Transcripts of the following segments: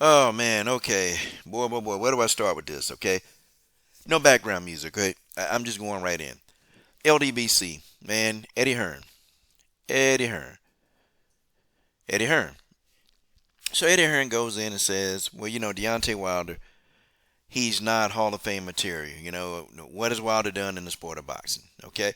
Oh man, okay. Boy, where do I start with this, okay? No background music, okay? I'm just going right in. LDBC, man, Eddie Hearn. Eddie Hearn. Eddie Hearn. So Eddie Hearn goes in and says, well, Deontay Wilder, he's not Hall of Fame material. What has Wilder done in the sport of boxing? Okay?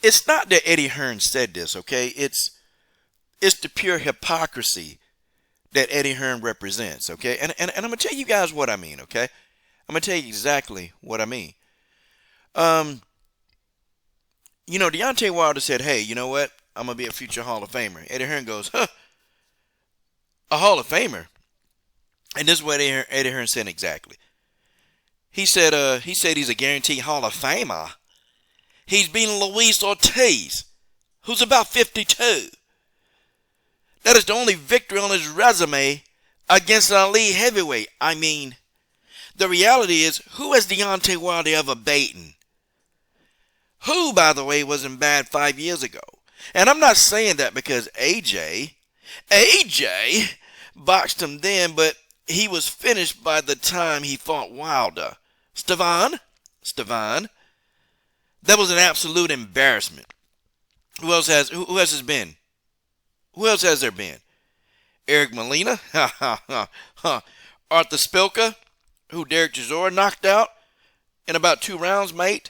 It's not that Eddie Hearn said this, okay? It's the pure hypocrisy that Eddie Hearn represents, okay? And I'm gonna tell you guys what I mean, okay? I'm gonna tell you exactly what I mean. Um, Deontay Wilder said, "Hey, you know what? I'm gonna be a future Hall of Famer." Eddie Hearn goes, "Huh, a Hall of Famer?" And this is what Eddie Hearn said exactly. He said he's a guaranteed Hall of Famer. He's beaten Luis Ortiz, who's about 52. That is the only victory on his resume against an elite heavyweight. I mean, the reality is, who has Deontay Wilder ever beaten? Who, by the way, wasn't bad 5 years ago? And I'm not saying that because AJ boxed him then, but he was finished by the time he fought Wilder. Stevan, that was an absolute embarrassment. Who else has been? Who else has there been? Eric Molina, Arthur Spilka, who Derek Chisora knocked out in about 2 rounds, mate.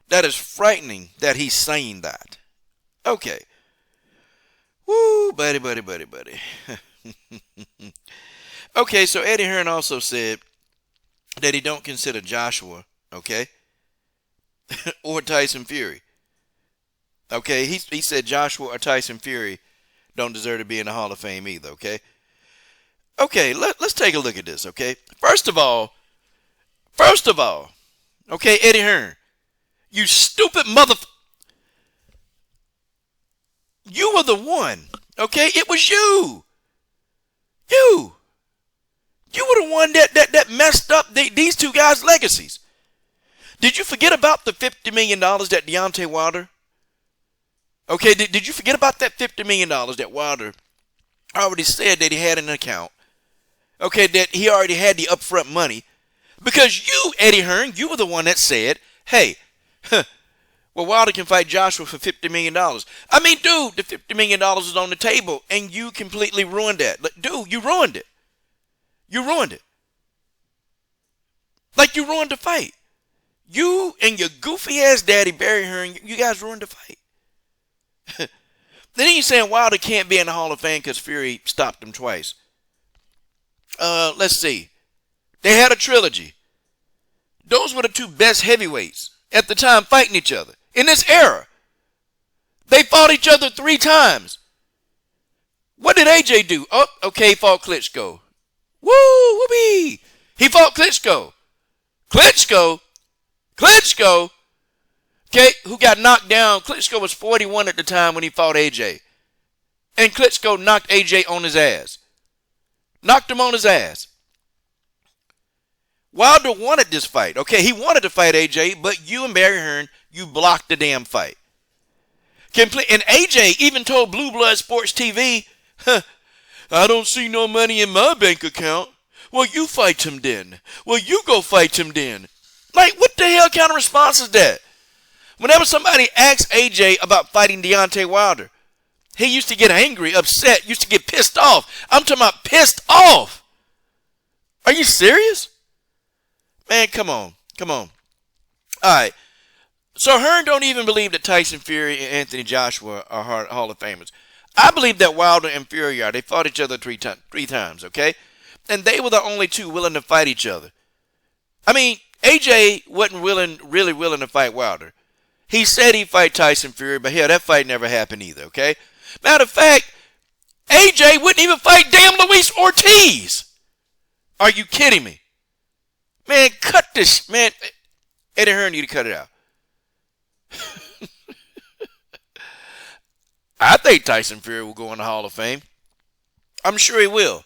That is frightening that he's saying that. Okay. Woo, buddy. Okay, so Eddie Hearn also said that he don't consider Joshua, okay, or Tyson Fury. Okay, he said Joshua or Tyson Fury don't deserve to be in the Hall of Fame either, okay? Okay, let's take a look at this, okay? First of all, okay, Eddie Hearn, you stupid mother... You were the one, okay? It was you. You. You were the one that messed up these two guys' legacies. Did you forget about the $50 million that Deontay Wilder... Okay, did you forget about that $50 million that Wilder already said that he had in an account? Okay, that he already had the upfront money. Because you, Eddie Hearn, you were the one that said, hey, well, Wilder can fight Joshua for $50 million. I mean, dude, the $50 million is on the table, and you completely ruined that. Dude, you ruined it. You ruined it. Like you ruined the fight. You and your goofy-ass daddy, Barry Hearn, you guys ruined the fight. Then he's saying Wilder can't be in the Hall of Fame because Fury stopped him twice. Let's see. They had a trilogy. Those were the two best heavyweights at the time fighting each other. In this era, they fought each other 3 times. What did AJ do? Oh, okay, he fought Klitschko. Woo, whoopee. He fought Klitschko. Klitschko, okay, who got knocked down. Klitschko was 41 at the time when he fought AJ. And Klitschko knocked AJ on his ass. Knocked him on his ass. Wilder wanted this fight. Okay, he wanted to fight AJ, but you and Barry Hearn, you blocked the damn fight. And AJ even told Blue Blood Sports TV, I don't see no money in my bank account. Well, you fight him then. Well, you go fight him then. Like, what the hell kind of response is that? Whenever somebody asks AJ about fighting Deontay Wilder, he used to get angry, upset, used to get pissed off. I'm talking about pissed off. Are you serious? Man, come on. All right. So Hearn don't even believe that Tyson Fury and Anthony Joshua are Hall of Famers. I believe that Wilder and Fury are. They fought each other three times, okay? And they were the only two willing to fight each other. I mean, AJ wasn't really willing to fight Wilder. He said he'd fight Tyson Fury, but hell, that fight never happened either, okay? Matter of fact, AJ wouldn't even fight damn Luis Ortiz. Are you kidding me? Man, cut this. Man, Eddie Hearn need to cut it out. I think Tyson Fury will go in the Hall of Fame. I'm sure he will.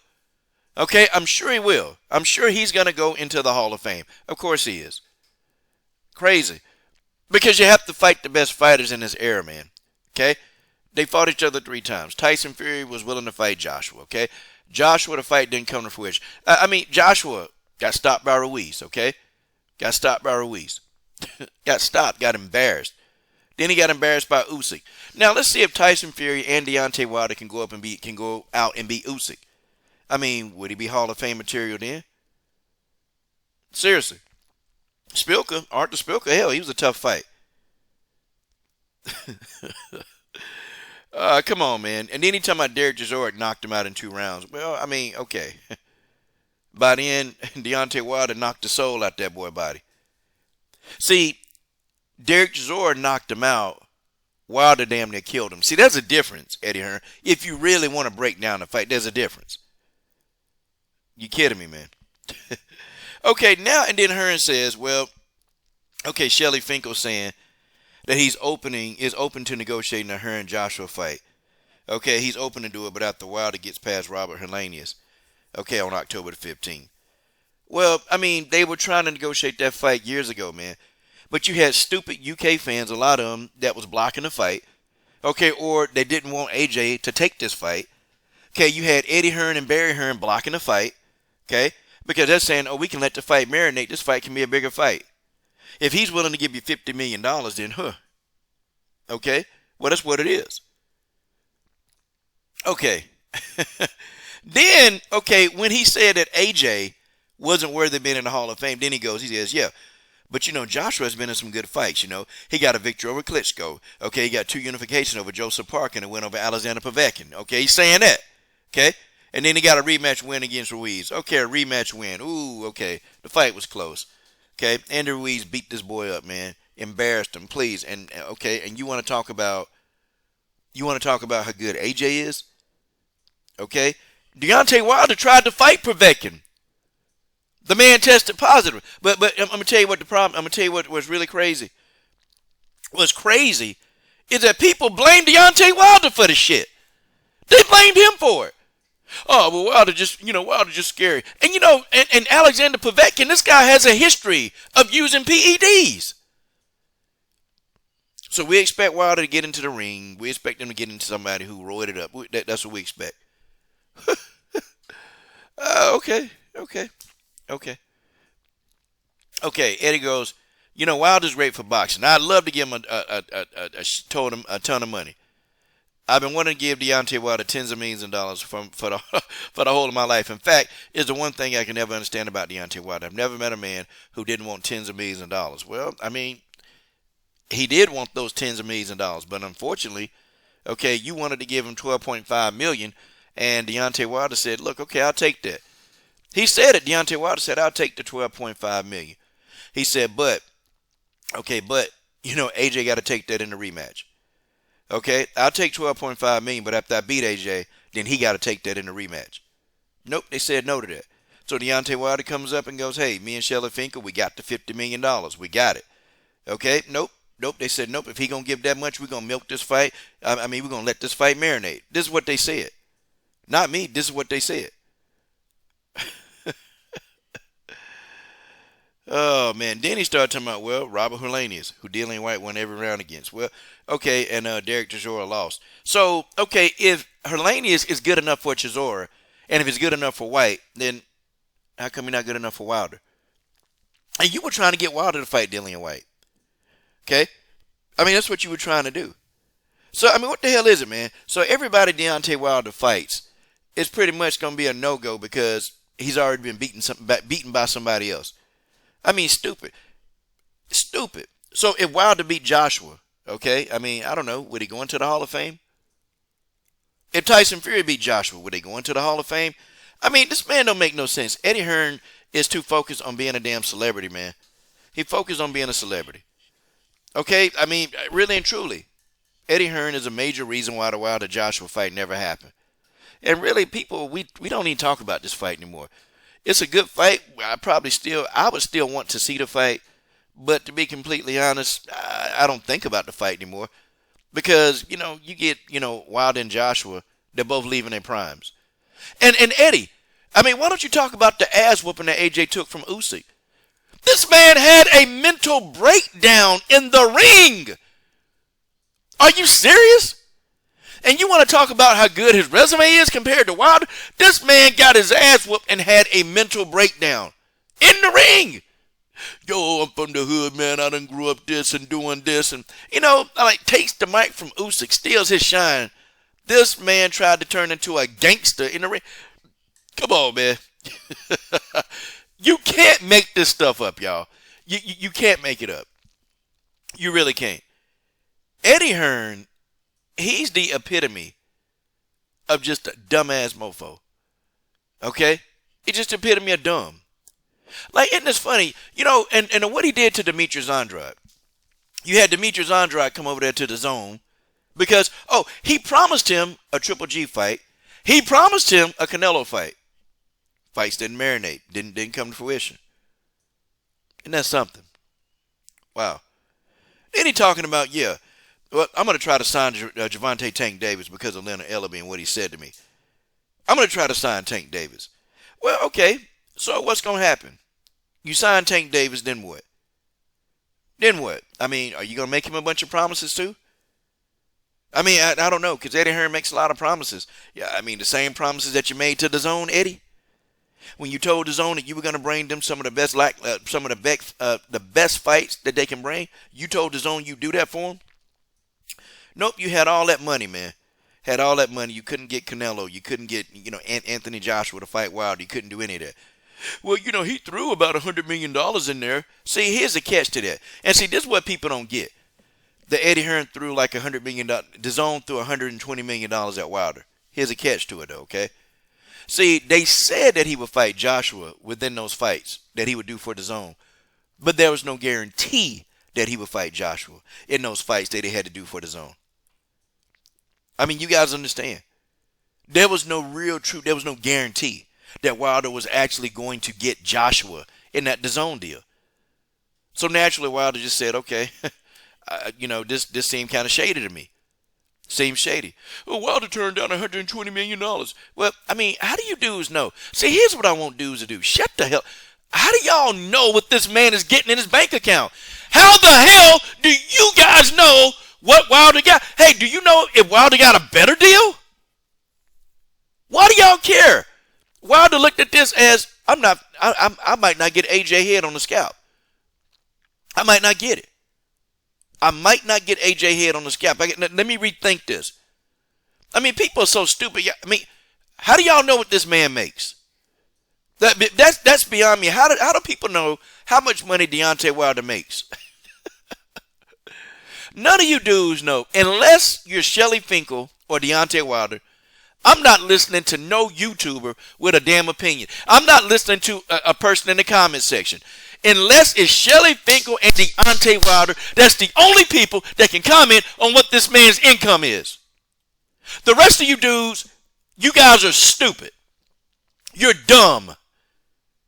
Okay, I'm sure he will. I'm sure he's going to go into the Hall of Fame. Of course he is. Crazy. Because you have to fight the best fighters in this era, man. Okay? They fought each other 3 times. Tyson Fury was willing to fight Joshua, okay? Joshua, the fight didn't come to fruition. I mean, Joshua got stopped by Ruiz, okay? Got stopped by Ruiz. Got stopped, got embarrassed. Then he got embarrassed by Usyk. Now let's see if Tyson Fury and Deontay Wilder can go out and beat Usyk. I mean, would he be Hall of Fame material then? Seriously. Arthur Spilka, hell, he was a tough fight. Come on, man. And then he talking about Derek Chisora knocked him out in 2 rounds. Well, I mean, okay. By the end, Deontay Wilder knocked the soul out that boy body. See, Derek Chisora knocked him out. Wilder damn near killed him. See, there's a difference, Eddie Hearn. If you really want to break down the fight, there's a difference. You kidding me, man? Okay, now and then Hearn says, well, okay, Shelly Finkel saying that is open to negotiating a Hearn Joshua fight. Okay, he's open to do it, but after Wilder gets past Robert Helenius, okay, on October the 15th. Well, I mean, they were trying to negotiate that fight years ago, man. But you had stupid UK fans, a lot of them, that was blocking the fight. Okay, or they didn't want AJ to take this fight. Okay, you had Eddie Hearn and Barry Hearn blocking the fight. Okay, because they're saying, oh, we can let the fight marinate. This fight can be a bigger fight. If he's willing to give you $50 million, then, okay, well, that's what it is. Okay. Then, okay, when he said that AJ wasn't worthy of being in the Hall of Fame, then he says, yeah, but, Joshua's been in some good fights, He got a victory over Klitschko. Okay, he got 2 unifications over Joseph Parker and a win over Alexander Povetkin. Okay, he's saying that. Okay, and then he got a rematch win against Ruiz. Okay, a rematch win. Ooh, okay, the fight was close. Okay, Andy Ruiz beat this boy up, man. Embarrassed him, please. And, okay, and you want to talk about how good AJ is? Okay, Deontay Wilder tried to fight Povetkin. The man tested positive. But I'm going to tell you what the problem, I'm going to tell you what was really crazy. What's crazy is that people blame Deontay Wilder for the shit. They blamed him for it. Oh, well, Wilder just scary. And, and Alexander Povetkin, this guy has a history of using PEDs. So we expect Wilder to get into the ring. We expect him to get into somebody who roided it up. That's what we expect. Okay. Eddie goes, Wilder's great for boxing. I'd love to give him a ton of money. I've been wanting to give Deontay Wilder tens of millions of dollars for the whole of my life. In fact, it's the one thing I can never understand about Deontay Wilder. I've never met a man who didn't want tens of millions of dollars. Well, I mean, he did want those tens of millions of dollars, but unfortunately, okay, you wanted to give him $12.5 million, and Deontay Wilder said, look, okay, I'll take that. He said it. Deontay Wilder said, I'll take the $12.5 million. He said, but AJ got to take that in the rematch. Okay, I'll take $12.5 million, but after I beat AJ, then he got to take that in the rematch. Nope, they said no to that. So Deontay Wilder comes up and goes, hey, me and Shelly Finkel, we got the $50 million. We got it. Okay, nope. They said, nope, if he going to give that much, we're going to milk this fight. We're going to let this fight marinate. This is what they said. Not me, this is what they said. Oh, man. Then he started talking about, well, Robert Helenius, who Dillian White won every round against. Well, okay, and Derek Chisora lost. So, okay, if Helenius is good enough for Chisora, and if he's good enough for White, then how come he's not good enough for Wilder? And you were trying to get Wilder to fight Dillian White. Okay? That's what you were trying to do. So, what the hell is it, man? So, everybody Deontay Wilder fights is pretty much going to be a no-go because he's already been beaten by somebody else. Stupid. Stupid. So if Wilder beat Joshua, okay, I don't know, would he go into the Hall of Fame? If Tyson Fury beat Joshua, would they go into the Hall of Fame? This man don't make no sense. Eddie Hearn is too focused on being a damn celebrity, man. He focused on being a celebrity. Okay, really and truly, Eddie Hearn is a major reason why the Wilder-Joshua fight never happened. And really, people, we don't even talk about this fight anymore. It's a good fight. I would still want to see the fight. But to be completely honest, I don't think about the fight anymore. Because, you get, Wilder and Joshua, they're both leaving their primes. And Eddie, why don't you talk about the ass whooping that AJ took from Usyk? This man had a mental breakdown in the ring. Are you serious? And you want to talk about how good his resume is compared to Wilder? This man got his ass whooped and had a mental breakdown in the ring. Yo, I'm from the hood, man. I done grew up this and doing this. And, like takes the mic from Usyk, steals his shine. This man tried to turn into a gangster in the ring. Come on, man. You can't make this stuff up, y'all. You can't make it up. You really can't. Eddie Hearn, he's the epitome of just a dumbass mofo. Okay? He's just the epitome of dumb. Like, isn't this funny? And what he did to Demetrius Andrade. You had Demetrius Andrade come over there to the zone because, he promised him a Triple G fight. He promised him a Canelo fight. Fights didn't marinate. Didn't come to fruition. And that's something. Wow. Then he talking about, well, I'm going to try to sign Gervonta Tank Davis because of Leonard Ellaby and what he said to me. I'm going to try to sign Tank Davis. Well, okay. So what's going to happen? You sign Tank Davis, then what? Then what? I mean, are you going to make him a bunch of promises too? I mean, I don't know, because Eddie Hearn makes a lot of promises. Yeah, I mean, the same promises that you made to the zone, Eddie. When you told the zone that you were going to bring them some of the best, the best fights that they can bring, you told the zone you do that for them. Nope, you had all that money, man. Had all that money. You couldn't get Canelo. You couldn't get, Anthony Joshua to fight Wilder. You couldn't do any of that. Well, he threw about $100 million in there. See, here's the catch to that. And see, this is what people don't get. The Eddie Hearn threw like $100 million. The zone threw $120 million at Wilder. Here's a catch to it, though, okay? See, they said that he would fight Joshua within those fights that he would do for the zone. But there was no guarantee that he would fight Joshua in those fights that he had to do for the zone. I mean, you guys understand. There was no real truth. There was no guarantee that Wilder was actually going to get Joshua in that DAZN deal. So naturally, Wilder just said, okay, this seemed kind of shady to me. Seems shady. Well, Wilder turned down $120 million. Well, I mean, how do you dudes know? See, here's what I want dudes to do. Shut the hell. How do y'all know what this man is getting in his bank account? How the hell do you guys know what Wilder got? Hey, do you know if Wilder got a better deal? Why do y'all care? Wilder looked at this as, I might not get AJ Head on the scalp. I might not get it. I might not get AJ Head on the scalp. Let me rethink this. I mean, people are so stupid. I mean, how do y'all know what this man makes? That's beyond me. How do people know how much money Deontay Wilder makes? None of you dudes know. Unless you're Shelly Finkel or Deontay Wilder, I'm not listening to no YouTuber with a damn opinion. I'm not listening to a person in the comment section. Unless it's Shelly Finkel and Deontay Wilder, that's the only people that can comment on what this man's income is. The rest of you dudes, you guys are stupid. You're dumb.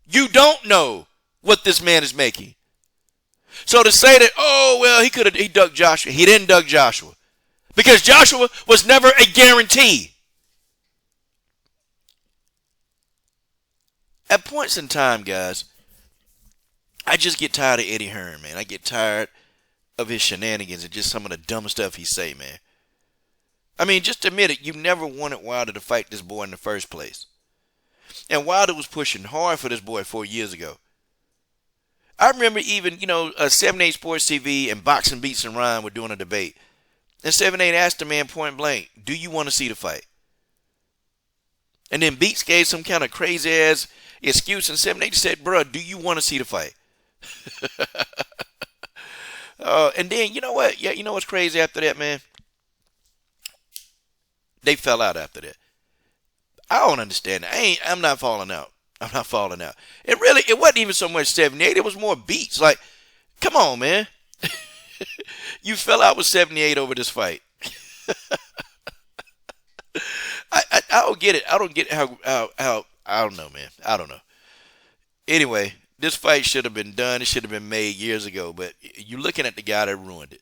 You don't know what this man is making. So to say that, he ducked Joshua. He didn't duck Joshua. Because Joshua was never a guarantee. At points in time, guys, I just get tired of Eddie Hearn, man. I get tired of his shenanigans and just some of the dumb stuff he say, man. I mean, just admit it. You never wanted Wilder to fight this boy in the first place. And Wilder was pushing hard for this boy 4 years ago. I remember even, 7-8 Sports TV and Boxing Beats and Ryan were doing a debate. And 7-8 asked the man point blank, do you want to see the fight? And then Beats gave some kind of crazy ass excuse, and 7-8 said, bro, do you want to see the fight? And then, you know what? Yeah, you know what's crazy after that, man? They fell out after that. I don't understand that. I'm not falling out. I'm not falling out. It wasn't even so much 78. It was more Beats. Like, come on, man. You fell out with 78 over this fight. I don't get it. I don't get how I don't know, man. I don't know. Anyway, this fight should have been done. It should have been made years ago. But you're looking at the guy that ruined it.